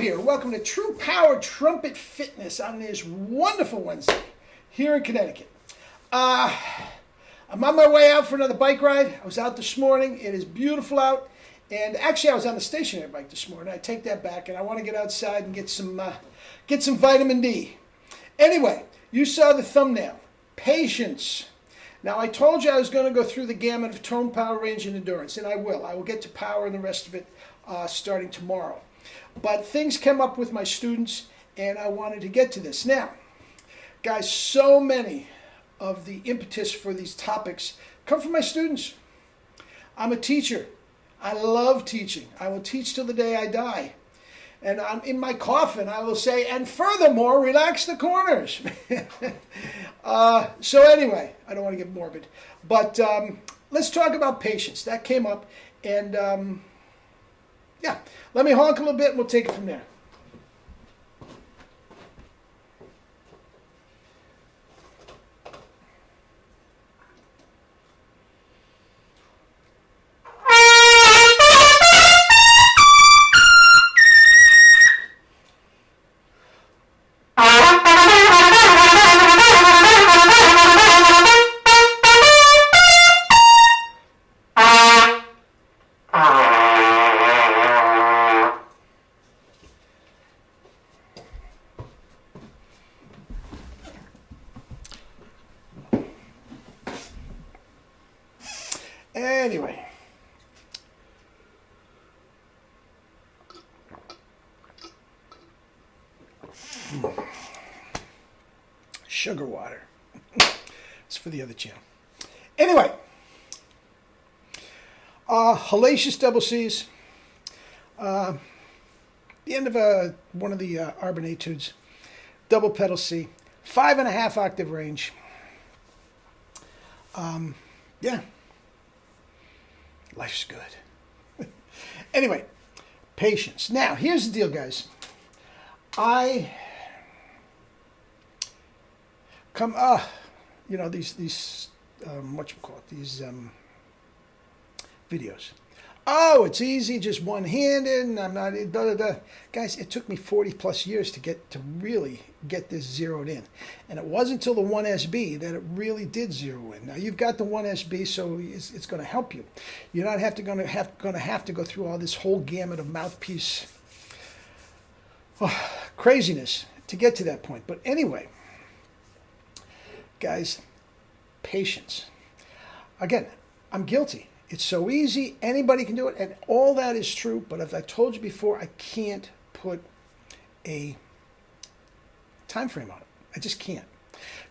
here? Welcome to True Power Trumpet Fitness on this wonderful Wednesday here in Connecticut. I'm on my way out for another bike ride. I was out this morning. It is beautiful out. And actually, I was on the stationary bike this morning. I take that back, and I want to get outside and get some vitamin D. Anyway, you saw the thumbnail. Patience. Now, I told you I was going to go through the gamut of tone, power, range, and endurance, and I will. I will get to power and the rest of it starting tomorrow. But things came up with my students, and I wanted to get to this. Now, guys, so many of the impetus for these topics come from my students. I'm a teacher. I love teaching. I will teach till the day I die. And I'm in my coffin, I will say, and furthermore, relax the corners. So anyway, I don't want to get morbid. But let's talk about patience. That came up. And yeah, let me honk a little bit and we'll take it from there. Anyway, sugar water. It's for the other channel. Anyway, hellacious double C's. The end of one of the Arbon Etudes, double pedal C, 5.5 octave range. Yeah. Life's good. Anyway, patience. Now, here's the deal, guys. I come, these videos. Oh, it's easy, just one-handed, and I'm not, da, da, da. Guys, it took me 40 plus years to really get this zeroed in. And it wasn't until the 1SB that it really did zero in. Now, you've got the 1SB, so it's going to help you. You're not going to have to go through all this whole gamut of mouthpiece craziness to get to that point. But anyway, guys, patience. Again, I'm guilty. It's so easy. Anybody can do it. And all that is true. But as I told you before, I can't put a time frame on it. I just can't.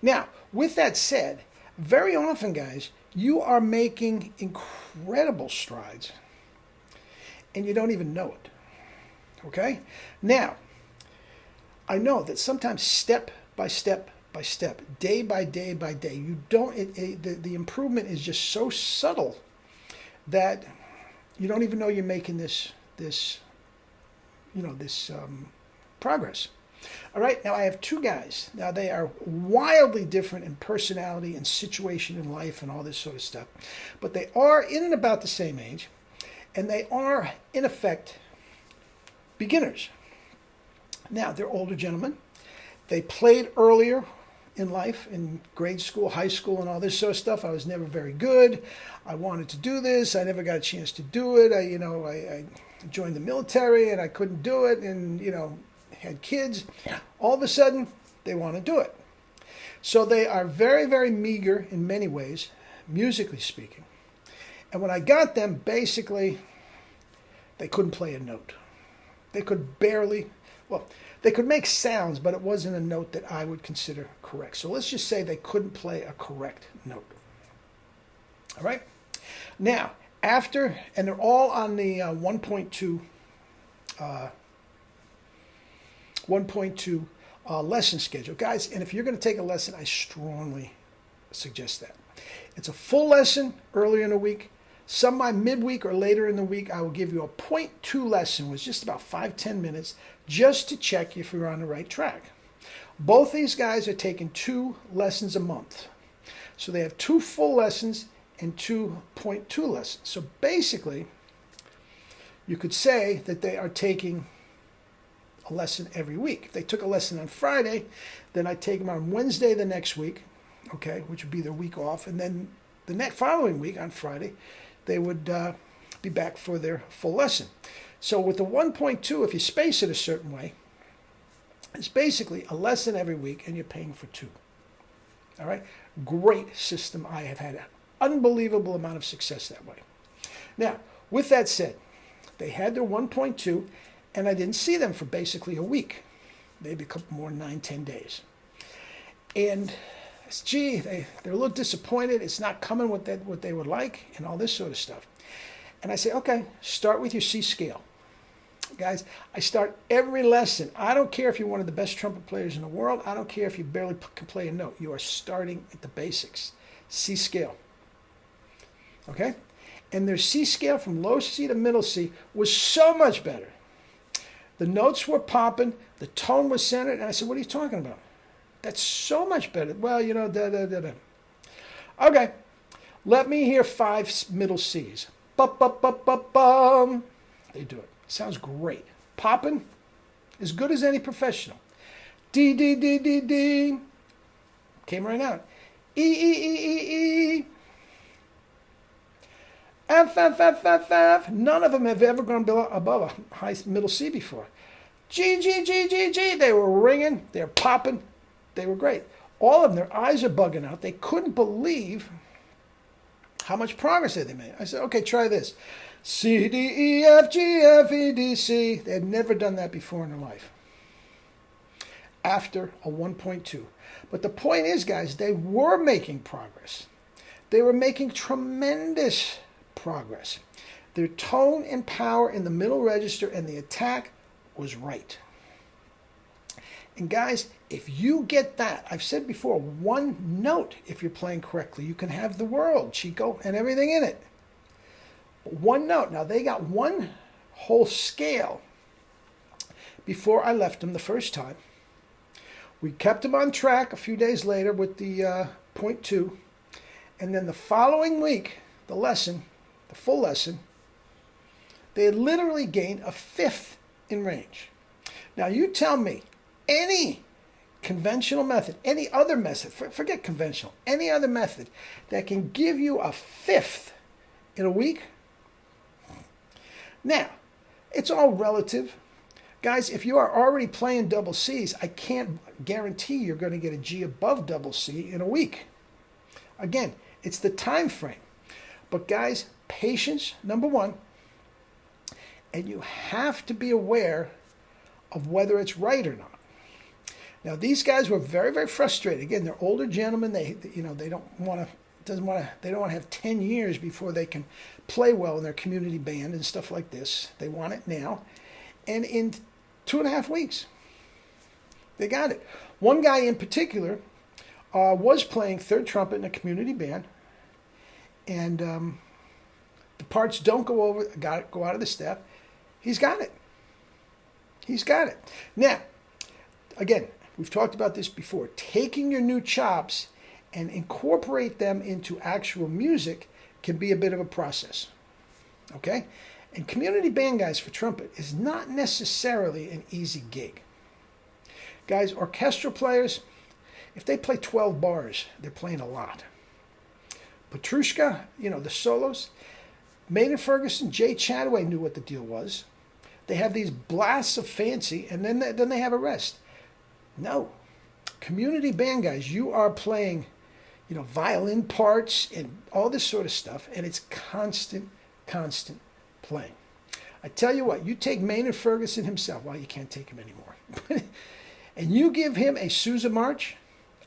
Now, with that said, very often, guys, you are making incredible strides and you don't even know it. Okay? Now, I know that sometimes step by step by step, day by day by day, you don't, the improvement is just so subtle that you don't even know you're making this progress. All right, now I have two guys. Now they are wildly different in personality and situation in life and all this sort of stuff, but they are in and about the same age, and they are, in effect, beginners. Now, they're older gentlemen. They played earlier in life, in grade school, high school, and all this sort of stuff. I was never very good. I wanted to do this. I never got a chance to do it. I joined the military and I couldn't do it, and had kids. All of a sudden, they want to do it. So they are very, very meager in many ways, musically speaking. And when I got them, basically, they couldn't play a note. They could barely, they could make sounds, but it wasn't a note that I would consider correct. So let's just say they couldn't play a correct note. All right? Now, and they're all on the 1.2 lesson schedule. Guys, and if you're going to take a lesson, I strongly suggest that. It's a full lesson earlier in the week. Some by midweek or later in the week, I will give you a 0.2 lesson, which is just about 5-10 minutes, just to check if you're on the right track. Both these guys are taking 2 lessons a month. So they have 2 full lessons and 2.2 lessons. So basically, you could say that they are taking a lesson every week. If they took a lesson on Friday, then I'd take them on Wednesday the next week, okay, which would be their week off. And then the next following week on Friday, they would be back for their full lesson. So with the 1.2, if you space it a certain way, it's basically a lesson every week and you're paying for 2. All right? Great system. I have had an unbelievable amount of success that way. Now, with that said, they had their 1.2 and I didn't see them for basically a week, maybe a couple more, 9-10 days. And gee, they're a little disappointed. It's not coming what they would like and all this sort of stuff. And I say, okay, start with your C scale. Guys, I start every lesson. I don't care if you're one of the best trumpet players in the world. I don't care if you barely can play a note. You are starting at the basics. C scale. Okay? And their C scale from low C to middle C was so much better. The notes were popping. The tone was centered. And I said, what are you talking about? That's so much better. Well, you know, da-da-da-da. Okay. Let me hear 5 middle Cs. Ba-ba-ba-ba-bum. They do it. Sounds great. Popping, as good as any professional. D, D, D, D, D. Came right out. E, E, E, E, E. F, F, F, F, F. None of them have ever gone below, above a high middle C before. G, G, G, G, G. They were ringing. They were popping. They were great. All of them, their eyes are bugging out. They couldn't believe how much progress they made. I said, okay, try this. C, D, E, F, G, F, E, D, C. They had never done that before in their life. After a 1.2. But the point is, guys, they were making progress. They were making tremendous progress. Their tone and power in the middle register and the attack was right. And guys, if you get that, I've said before, one note, if you're playing correctly, you can have the world, Chico, and everything in it. One note. Now, they got one whole scale before I left them the first time. We kept them on track a few days later with the 0.2. And then the following week, the lesson, the full lesson, they had literally gained a 5th in range. Now, you tell me, any conventional method, any other method, forget conventional, any other method that can give you a 5th in a week. Now, it's all relative. Guys, if you are already playing double Cs, I can't guarantee you're going to get a G above double C in a week. Again, it's the time frame. But guys, patience, number one, and you have to be aware of whether it's right or not. Now, these guys were very, very frustrated. Again, they're older gentlemen. They don't want to have 10 years before they can play well in their community band and stuff like this. They want it now. And in 2.5 weeks, they got it. One guy in particular was playing third trumpet in a community band, and the parts don't go out of the step. He's got it. He's got it. Now, again, we've talked about this before. Taking your new chops and incorporate them into actual music can be a bit of a process. Okay? And community band, guys, for trumpet is not necessarily an easy gig. Guys, orchestral players, if they play 12 bars, they're playing a lot. Petrushka, the solos. Maynard Ferguson, Jay Chataway knew what the deal was. They have these blasts of fancy, and then they have a rest. No. Community band, guys, you are playing, violin parts and all this sort of stuff, and it's constant playing. I tell you what, you take Maynard Ferguson himself, well, you can't take him anymore, and you give him a Sousa march,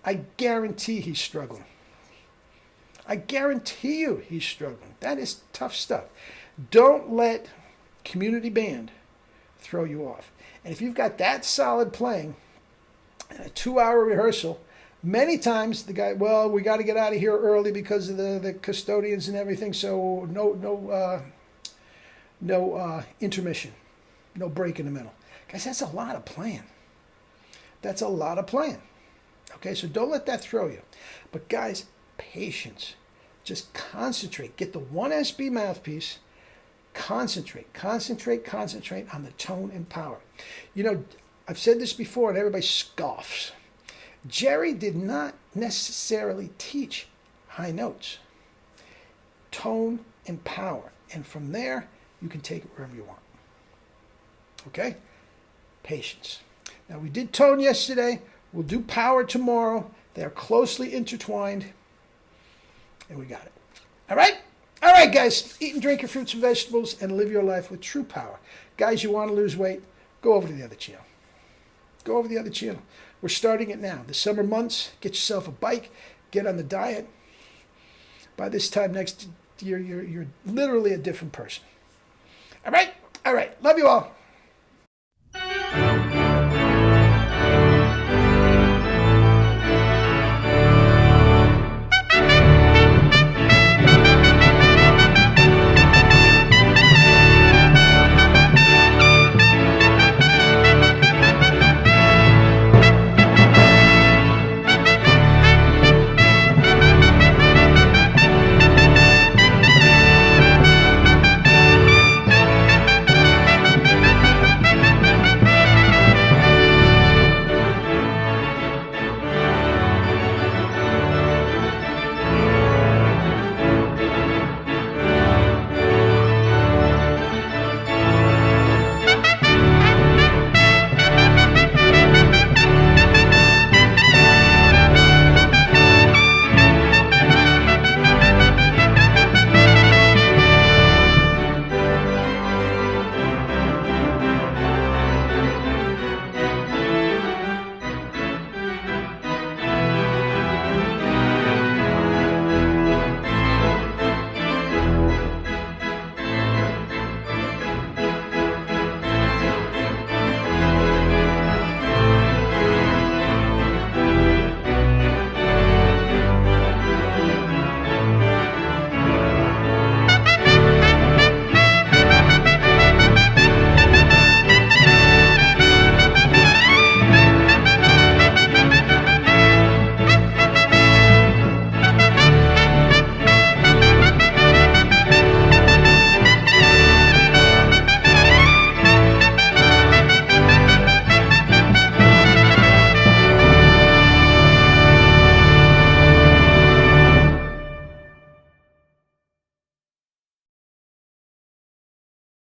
I guarantee he's struggling. I guarantee you he's struggling. That is tough stuff. Don't let community band throw you off. And if you've got that solid playing, a 2-hour rehearsal, many times the guy, well, we got to get out of here early because of the custodians and everything, so no intermission, no break in the middle. Guys, that's a lot of playing. That's a lot of playing. Okay, so don't let that throw you. But guys, patience. Just concentrate. Get the 1SB mouthpiece. Concentrate on the tone and power. I've said this before and everybody scoffs. Jerry did not necessarily teach high notes, tone and power. And from there, you can take it wherever you want. Okay? Patience. Now, we did tone yesterday. We'll do power tomorrow. They are closely intertwined. And we got it. All right? All right, guys. Eat and drink your fruits and vegetables and live your life with true power. Guys, you want to lose weight? Go over to the other channel. Go over to the other channel. We're starting it now. The summer months, get yourself a bike. Get on the diet. By this time next year, you're literally a different person. All right? All right. Love you all.